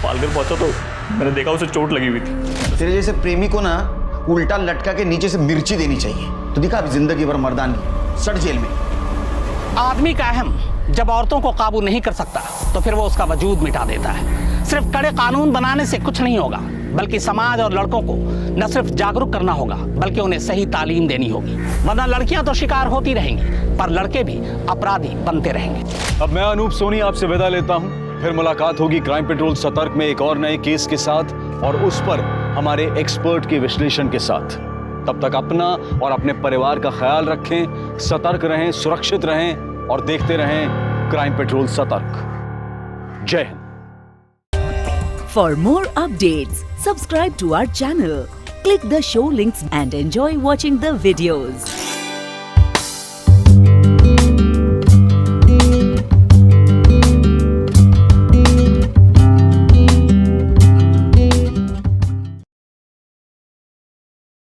Speaker 7: पालघर पहुंचा तो मैंने देखा उसे चोट लगी हुई थी।
Speaker 10: तेरे जैसे प्रेमी को ना उल्टा लटका के नीचे से मिर्ची देनी चाहिए, तो दिखा अभी जिंदगी भर मर्दानगी, सट जेल में।
Speaker 3: आदमी का अहम जब औरतों को काबू नहीं कर सकता तो फिर वो उसका वजूद मिटा देता है। सिर्फ कड़े कानून बनाने से कुछ नहीं होगा, बल्कि समाज और लड़कों को न सिर्फ जागरूक करना होगा बल्कि उन्हें सही तालीम देनी होगी, वरना लड़कियां तो शिकार होती रहेंगी पर लड़के भी अपराधी बनते रहेंगे।
Speaker 2: अब मैं अनूप सोनी आपसे विदा लेता हूं। फिर मुलाकात होगी क्राइम पेट्रोल सतर्क में एक और नए केस के साथ और उस पर हमारे एक्सपर्ट के विश्लेषण के साथ। तब तक अपना और अपने परिवार का ख्याल रखें, सतर्क रहें, सुरक्षित रहें और देखते रहें क्राइम पेट्रोल सतर्क। जय Hind.
Speaker 1: For more updates, subscribe to our channel, click the show links and enjoy watching the videos.